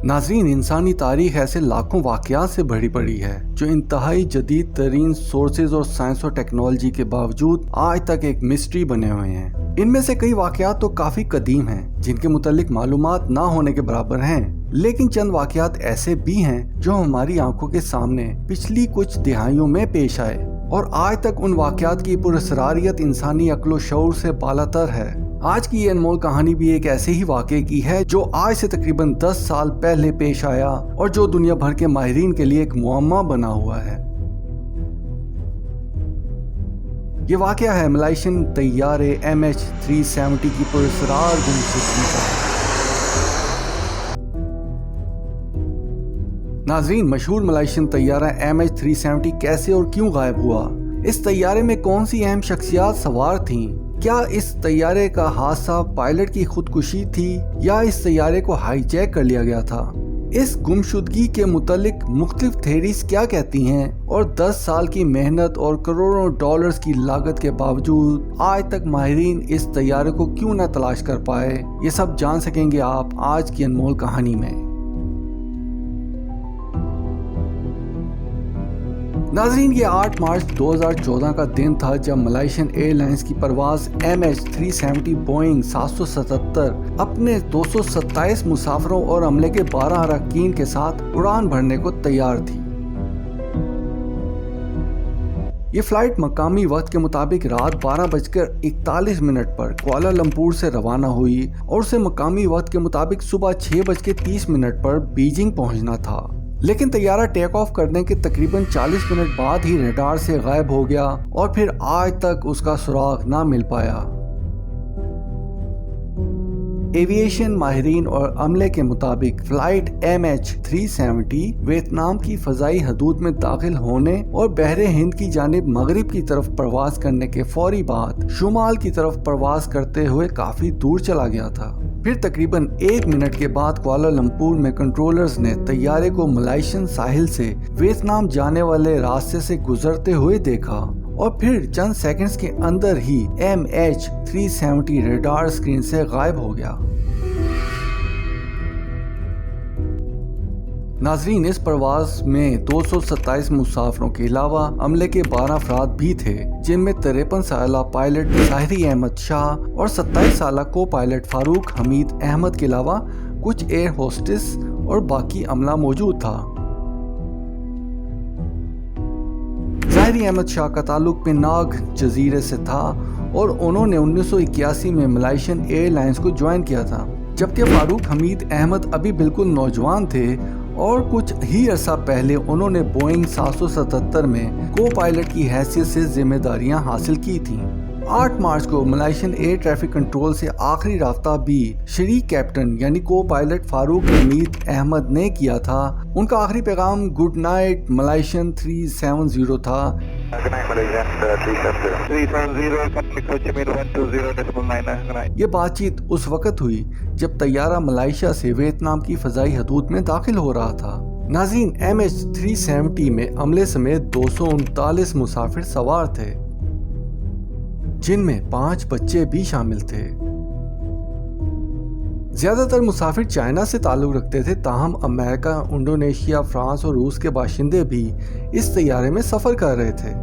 नाज़रीन, इंसानी तारीख ऐसे लाखों वाक़यात से भरी पड़ी है जो इंतहाई जदीद तरीन सोर्सेज और साइंस और टेक्नोलॉजी के बावजूद आज तक एक मिस्ट्री बने हुए हैं। इनमें से कई वाक़यात तो काफी कदीम हैं, जिनके मुतालिक मालूमात ना होने के बराबर हैं, लेकिन चंद वाक़यात ऐसे भी हैं जो हमारी आंखों के सामने पिछली कुछ दिहाइयों में पेश आए और आज तक उन वाक़यात की पुरअसरारियत इंसानी अक्ल शऊर से बालातर है। आज की ये अनमोल कहानी भी एक ऐसे ही वाक़े की है जो आज से तकरीबन 10 साल पहले पेश आया और जो दुनिया भर के माहिरीन के लिए एक मुअम्मा बना हुआ है। ये वाक़या है मलाइशियन तैयारे MH370 की पुरअसरार गुमशुदगी का। नाज़रीन, मशहूर मलाइशियन तैयारा MH370 कैसे और क्यों गायब हुआ? इस तैयारे में कौन सी अहम शख्सियात सवार थीं? क्या इस तैयारे का हादसा पायलट की खुदकुशी थी या इस तैयारे को हाईजैक कर लिया गया था? इस गुमशुदगी के मुतालिक मुख्तलिफ थेरीज क्या कहती हैं और 10 साल की मेहनत और करोड़ों डॉलर्स की लागत के बावजूद आज तक माहिरीन इस तैयारे को क्यों न तलाश कर पाए, ये सब जान सकेंगे आप आज की अनमोल कहानी में। नाज़रीन, ये 8 मार्च 2014 का दिन था जब मलाइशियन एयरलाइंस की परवाज MH370 बोइंग 777 अपने 227 मुसाफिरों और अमले के 12 अरकान के साथ उड़ान भरने को तैयार थी। ये फ्लाइट मकामी वक्त के मुताबिक रात 12:41 पर कुआलालंपुर से रवाना हुई और उसे मकामी वक्त के मुताबिक सुबह 6:30 पर बीजिंग पहुंचना था। लेकिन तैयारा टेक ऑफ करने के तकरीबन 40 मिनट बाद ही रडार से गायब हो गया और फिर आज तक उसका सुराग ना मिल पाया। एविएशन माहिरीन और अमले के मुताबिक फ्लाइट MH370 वियतनाम की फजाई हदूद में दाखिल होने और बहरे हिंद की जानिब मगरिब की तरफ परवाज करने के फौरी बाद शुमाल की तरफ परवाज करते हुए काफी दूर चला गया था। फिर तकरीबन 1 मिनट के बाद कुआलालंपुर में कंट्रोलर्स ने तैयारे को मलाइशियन साहिल से वियतनाम जाने वाले रास्ते से गुजरते हुए देखा और फिर चंद सेकंड्स के अंदर ही MH370 रडार स्क्रीन से गायब हो गया। नाज़रीन, इस परवाज में 227 मुसाफिरों के अलावा अमले के 12 अफराद भी थे, जिनमें 53 साला पायलट ज़ाहिरी अहमद शाह और 27 साला को पायलट फारूक हमीद अहमद के अलावा कुछ एयर होस्टेस और बाकी अमला मौजूद था। ज़ाहिरी अहमद शाह का ताल्लुक पेनांग जजीरे से था और उन्होंने 1981 में मलाइशियन एयरलाइंस को ज्वाइन किया था, जबकि फारूक हमीद अहमद अभी बिल्कुल नौजवान थे और कुछ ही अरसा पहले उन्होंने बोइंग 777 में को पायलट की हैसियत से जिम्मेदारियां हासिल की थीं। 8 मार्च को मलाइशियन एयर ट्रैफिक कंट्रोल से आखिरी राब्ता भी शरीक कैप्टन यानी को पायलट फारूक हमीद अहमद ने किया था। उनका आखिरी पैगाम गुड नाइट मलाइशियन 370 था। ये बातचीत उस वक्त हुई जब तैयारा मलाइशिया से वियतनाम की फजाई हदूद में दाखिल हो रहा था। नाज़रीन, MH370 में अमले समेत 239 मुसाफिर सवार थे, जिनमें 5 बच्चे भी शामिल थे। ज्यादातर मुसाफिर चाइना से ताल्लुक रखते थे, ताहम अमेरिका, इंडोनेशिया, फ्रांस और रूस के बाशिंदे भी इस तैयारे में सफर कर रहे थे।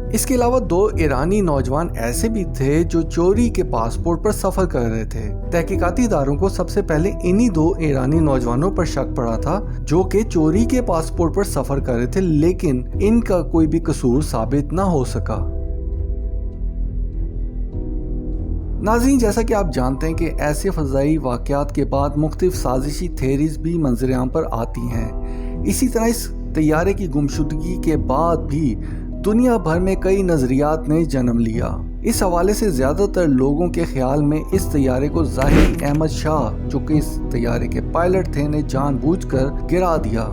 इसके अलावा 2 ईरानी नौजवान ऐसे भी थे जो चोरी के पासपोर्ट पर सफर कर रहे थे। तहकीकाती इदारों को सबसे पहले इन्हीं 2 ईरानी नौजवानों पर शक पड़ा था जो कि चोरी के पासपोर्ट पर सफर कर रहे थे, लेकिन इनका कोई भी कसूर साबित ना हो सका। नाज़रीन, जैसा कि आप जानते हैं कि ऐसे फजाई वाक़यात के बाद मुख्तलिफ साजिशी थेरीज भी मंजरेआम पर आती हैं। इसी तरह इस तैयारे की गुमशुदगी के बाद भी दुनिया भर में कई नजरियात ने जन्म लिया। इस हवाले से ज्यादातर लोगों के ख्याल में इस तैयारे को ज़ाहिरी अहमद शाह, जो कि इस तैयारे के पायलट थे, ने जानबूझकर गिरा दिया।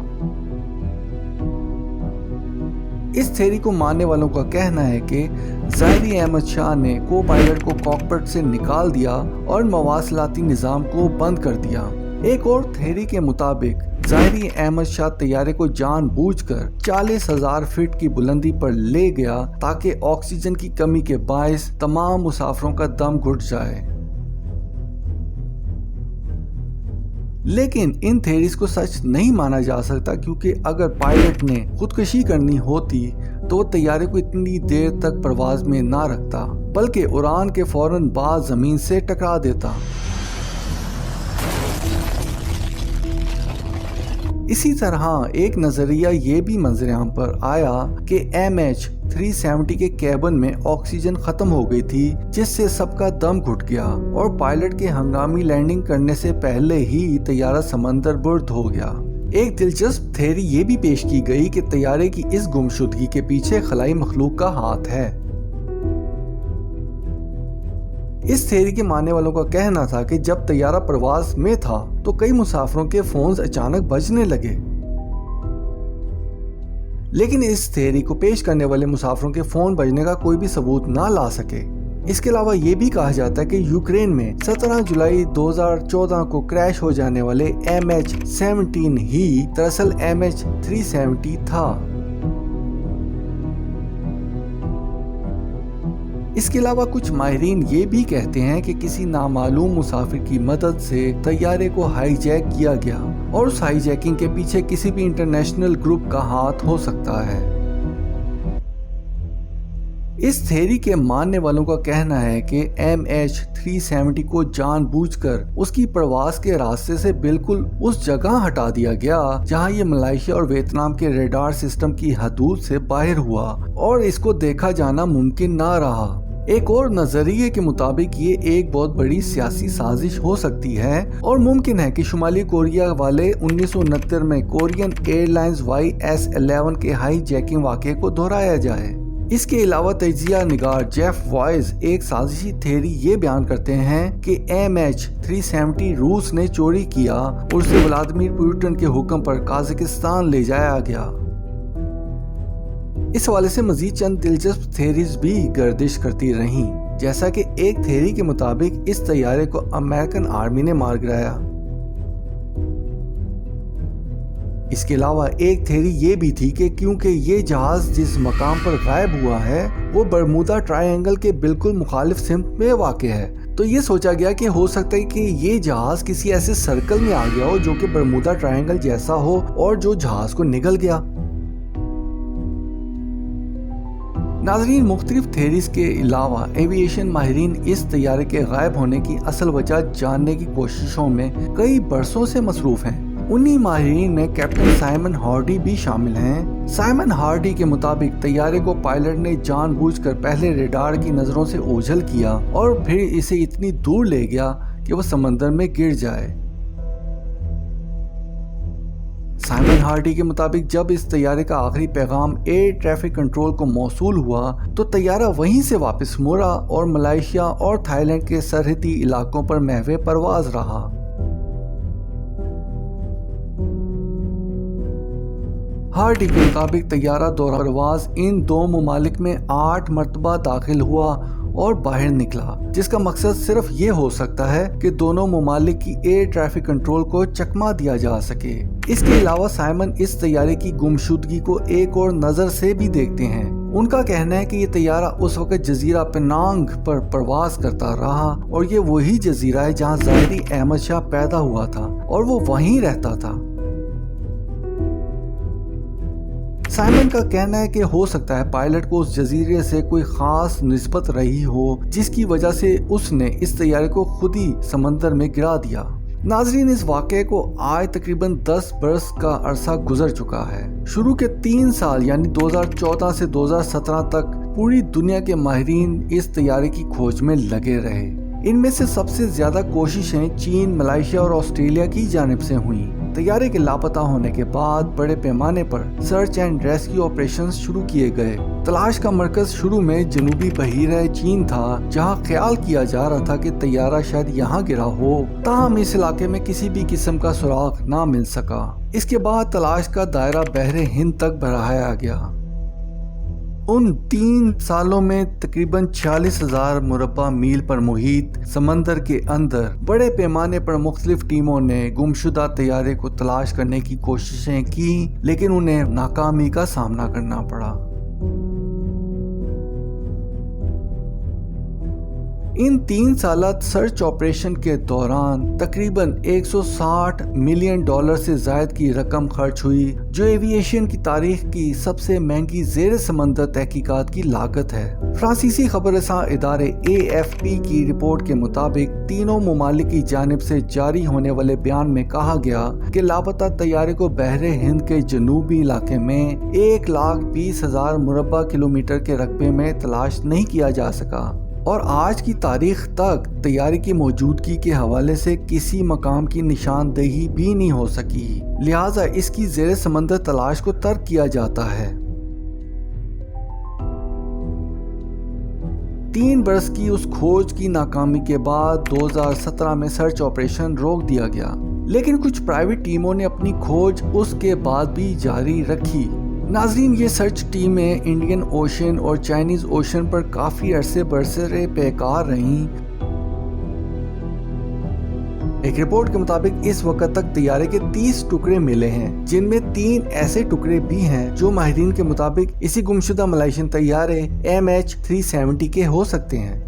इस थ्योरी को मानने वालों का कहना है कि ज़ाहिरी अहमद शाह ने को पायलट को कॉकपिट से निकाल दिया और मवासलाती निज़ाम को बंद कर दिया। एक और थ्योरी के मुताबिक ज़ाहिरी अहमद शाह तैयारे को जानबूझकर 40,000 फीट की बुलंदी पर ले गया ताकि ऑक्सीजन की कमी के बायस तमाम मुसाफिरों का दम घुट जाए। लेकिन इन थेरीज को सच नहीं माना जा सकता, क्योंकि अगर पायलट ने खुदकशी करनी होती तो तैयारे को इतनी देर तक परवाज में ना रखता, बल्कि उड़ान के फौरन बाद जमीन से टकरा देता। इसी तरह एक नजरिया ये भी मंजरेआम पर आया कि MH370 के कैबिन में ऑक्सीजन खत्म हो गई थी, जिससे सबका दम घुट गया और पायलट के हंगामी लैंडिंग करने से पहले ही तैयारा समंदर बुर्द हो गया। एक दिलचस्प थ्योरी ये भी पेश की गई कि तैयारे की इस गुमशुदगी के पीछे खलाई मखलूक का हाथ है। इस थ्योरी के मानने वालों का कहना था कि जब तैयारा प्रवास में था तो कई मुसाफिरों के फोन्स अचानक बजने लगे, लेकिन इस थ्योरी को पेश करने वाले मुसाफिरों के फोन बजने का कोई भी सबूत ना ला सके। इसके अलावा ये भी कहा जाता है कि यूक्रेन में 17 जुलाई 2014 को क्रैश हो जाने वाले MH17 ही दरअसल MH370 था। इसके अलावा कुछ माहिरीन ये भी कहते हैं कि किसी नामालूम मुसाफिर की मदद से तैयारे को हाईजैक किया गया और उस हाईजैकिंग के पीछे किसी भी इंटरनेशनल ग्रुप का हाथ हो सकता है। इस थ्योरी के मानने वालों का कहना है कि MH370 को जानबूझकर उसकी प्रवास के रास्ते से बिल्कुल उस जगह हटा दिया गया जहां ये मलेशिया और वियतनाम के रेडार सिस्टम की हदूद से बाहर हुआ और इसको देखा जाना मुमकिन ना रहा। एक और नजरिए के मुताबिक ये एक बहुत बड़ी सियासी साजिश हो सकती है और मुमकिन है कि शुमाली कोरिया वाले 1969 में कोरियन एयरलाइंस YS-11 के हाई जैकिंग वाक़े को दोहराया जाए। इसके अलावा तजिया निगार जेफ वॉइस एक साजिशी थ्योरी ये बयान करते हैं कि MH370 रूस ने चोरी किया और उसे व्लादिमीर पुतिन के हुक्म पर काजाकिस्तान ले जाया गया। इस हवाले से मजीद चंद दिलचस्प थ्योरीज भी गर्दिश करती रहीं, जैसा कि एक थ्योरी के मुताबिक इस तैयारे को अमेरिकन आर्मी ने मार गिराया। इसके अलावा एक थ्योरी ये भी थी कि क्योंकि ये जहाज जिस मकाम पर गायब हुआ है वो बरमूदा ट्रायंगल के बिल्कुल मुखालिफ सिमत में वाक़ है, तो ये सोचा गया कि हो सकता है कि ये जहाज किसी ऐसे सर्कल में आ गया हो जो कि बरमूदा ट्रायंगल जैसा हो और जो जहाज को निगल गया। नाज़रीन, मुख्तलिफ थ्योरीज के अलावा एविएशन माहिरीन इस तैयारे के गायब होने की असल वजह जानने की कोशिशों में कई बरसों से मसरूफ हैं। उन्हीं माहिरीन में कैप्टन साइमन हार्डी भी शामिल हैं। साइमन हार्डी के मुताबिक तैयारे को पायलट ने जानबूझकर पहले रेडार की नजरों से ओझल किया और फिर इसे इतनी दूर ले गया कि वह समंदर में गिर जाए। साइमन हार्डी के मुताबिक जब इस तैयारे का आखिरी पैगाम एयर ट्रैफिक कंट्रोल को मौसूल हुआ तो तैयारा वहीं से वापस मुड़ा और मलेशिया और थाईलैंड के सरहदी इलाकों पर महवे परवाज रहा। हार्डी के मुताबिक तैयारा दौरा परवाज इन दो ममालिक में 8 मरतबा दाखिल हुआ और बाहर निकला, जिसका मकसद सिर्फ ये हो सकता है कि दोनों ममालिक की एयर ट्रैफिक कंट्रोल को चकमा दिया जा सके। इसके अलावा साइमन इस तैयारे की गुमशुदगी को एक और नजर से भी देखते हैं। उनका कहना है कि ये तैयारा उस वक्त जजीरा पेनांग पर प्रवास करता रहा और ये वही जजीरा है जहाँ ज़ाहिरी अहमद शाह पैदा हुआ था और वो वहीं रहता था। साइमन का कहना है कि हो सकता है पायलट को उस जजीरे से कोई खास निस्बत रही हो जिसकी वजह से उसने इस तैयारे को खुद ही समंदर में गिरा दिया। नाजरीन, इस वाक़े को आज तकरीबन 10 बरस का अरसा गुजर चुका है। शुरू के 3 साल यानी 2014 से 2017 तक पूरी दुनिया के माहिरीन इस तैयारे की खोज में लगे रहे। इनमें से सबसे ज्यादा कोशिशें चीन, मलेशिया और ऑस्ट्रेलिया की जानिब से हुई। तैयारे के लापता होने के बाद बड़े पैमाने पर सर्च एंड रेस्क्यू ऑपरेशंस शुरू किए गए। तलाश का मरकज शुरू में जनूबी बहीरा चीन था, जहां ख्याल किया जा रहा था कि तैयारा शायद यहां गिरा हो, ताहम इस इलाके में किसी भी किस्म का सुराग ना मिल सका। इसके बाद तलाश का दायरा बहरे हिंद तक बढ़ाया गया। उन 3 सालों में तकरीबन 46,000 मुरब्बा मील पर मुहित समंदर के अंदर बड़े पैमाने पर मुख्तलिफ टीमों ने गुमशुदा तैयारे को तलाश करने की कोशिशें की, लेकिन उन्हें नाकामी का सामना करना पड़ा। इन 3 साला सर्च ऑपरेशन के दौरान तकरीबन $160 मिलियन से जायद की रकम खर्च हुई, जो एविएशन की तारीख की सबसे महंगी ज़ेर समंदर तहकीकात की लागत है। फ्रांसीसी खबरसां इदारे AFP की रिपोर्ट के मुताबिक तीनों मुमालिक की जानिब से जारी होने वाले बयान में कहा गया कि लापता तैयारे को बहरे हिंद के जनूबी इलाके में 1,20,000 मुरब्बा किलोमीटर के रकबे में तलाश नहीं किया जा सका और आज की तारीख तक तैयारे की मौजूदगी के हवाले से किसी मकाम की निशानदेही भी नहीं हो सकी, लिहाजा इसकी ज़ेरे समंदर तलाश को तर्क किया जाता है। 3 बरस की उस खोज की नाकामी के बाद 2017 में सर्च ऑपरेशन रोक दिया गया, लेकिन कुछ प्राइवेट टीमों ने अपनी खोज उसके बाद भी जारी रखी। नाज़रीन, ये सर्च टीमें इंडियन ओशन और चाइनीज ओशन पर काफी अरसे बरसरे पैकार रहीं। एक रिपोर्ट के मुताबिक इस वक्त तक तैयारे के 30 टुकड़े मिले हैं, जिनमें 3 ऐसे टुकड़े भी हैं जो माहिरीन के मुताबिक इसी गुमशुदा मलाइशियन तैयारे MH370 के हो सकते हैं।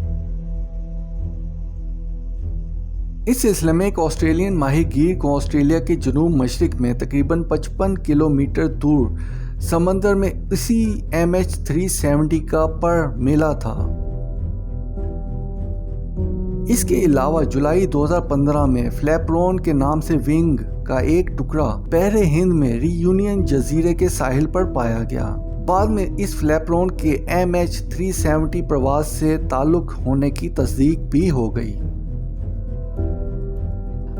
इस सिलसिले में एक ऑस्ट्रेलियन माहिरगीर को ऑस्ट्रेलिया के जनूब मशरिक में तकरीबन 55 किलोमीटर दूर समंदर में इसी MH370 का पर मिला था। इसके अलावा जुलाई 2015 में फ्लैपरोन के नाम से विंग का एक टुकड़ा बहरे हिंद में रियूनियन जजीरे के साहिल पर पाया गया। बाद में इस फ्लैपरोन के MH370 प्रवास से ताल्लुक होने की तस्दीक भी हो गई।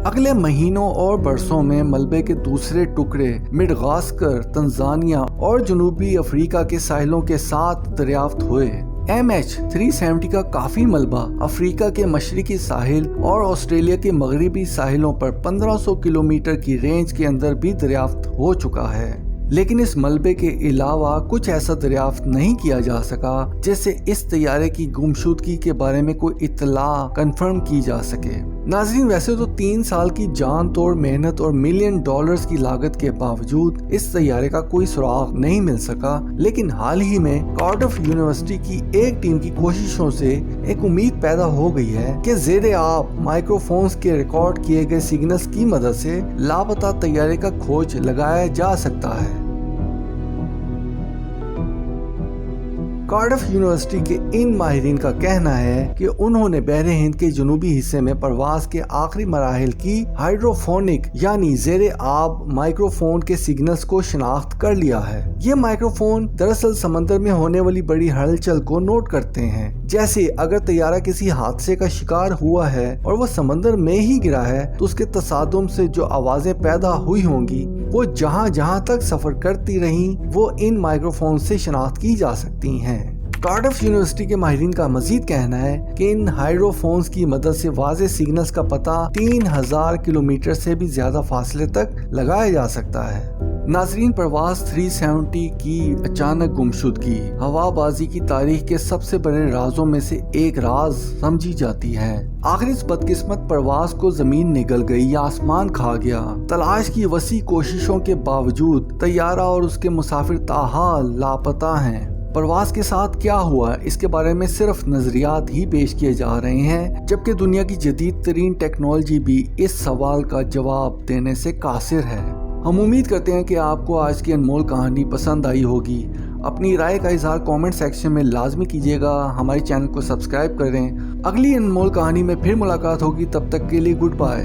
अगले महीनों और बरसों में मलबे के दूसरे टुकड़े मिडगास्कर, तंजानिया और जनूबी अफ्रीका के साहिलों के साथ दरियाफ्त हुए। MH370 का काफी मलबा अफ्रीका के मशरिकी साहिल और ऑस्ट्रेलिया के मगरिबी साहिलों पर 1500 किलोमीटर की रेंज के अंदर भी दरियाफ्त हो चुका है, लेकिन इस मलबे के अलावा कुछ ऐसा दरियाफ्त नहीं किया जा सका जिससे इस तैयारे की गुमशुदगी के बारे में कोई इत्तला कंफर्म की जा सके। नाज़रीन, वैसे तो 3 साल की जान तोड़ मेहनत और $मिलियन की लागत के बावजूद इस तैयारे का कोई सुराग नहीं मिल सका, लेकिन हाल ही में कार्डिफ यूनिवर्सिटी की एक टीम की कोशिशों से एक उम्मीद पैदा हो गई है कि ज़ेरे आब माइक्रोफोन्स के रिकॉर्ड किए गए सिग्नल्स की मदद से लापता तैयारे का खोज लगाया जा सकता है। कार्डिफ यूनिवर्सिटी के इन माहिरीन का कहना है कि उन्होंने बहरे हिंद के जनूबी हिस्से में परवाज के आखिरी मराहिल की हाइड्रोफोनिक यानी ज़ेरे आब माइक्रोफोन के सिग्नल्स को शिनाख्त कर लिया है। ये माइक्रोफोन दरअसल समंदर में होने वाली बड़ी हलचल को नोट करते हैं, जैसे अगर तैयारा किसी हादसे का शिकार हुआ है और वो समंदर में ही गिरा है तो उसके तसादुम से जो आवाजें पैदा हुई होंगी वो जहां जहां तक सफर करती रहीं वो इन माइक्रोफोन से शिनाख्त की जा सकती हैं। कार्डिफ यूनिवर्सिटी के माहिरीन का मजीद कहना है कि इन हाइड्रोफोन्स की मदद से वाज़े सिग्नल्स का पता 3000 किलोमीटर से भी ज्यादा फासले तक लगाया जा सकता है। नाजरीन, परवाज 370 की अचानक गुमशुदगी हवाबाजी की तारीख के सबसे बड़े राजों में से एक राज समझी जाती है। आखिर इस बदकिस्मत परवाज को जमीन निगल गई या आसमान खा गया। तलाश की वसी कोशिशों के बावजूद तैयारा और उसके मुसाफिर ताहाल लापता हैं। परवाज के साथ क्या हुआ इसके बारे में सिर्फ नजरियात ही पेश किए जा रहे हैं, जबकि दुनिया की जदीद तरीन टेक्नोलॉजी भी इस सवाल का जवाब देने से कासिर है। हम उम्मीद करते हैं कि आपको आज की अनमोल कहानी पसंद आई होगी। अपनी राय का इजहार कमेंट सेक्शन में लाजमी कीजिएगा। हमारे चैनल को सब्सक्राइब करें। अगली अनमोल कहानी में फिर मुलाकात होगी, तब तक के लिए गुड बाय।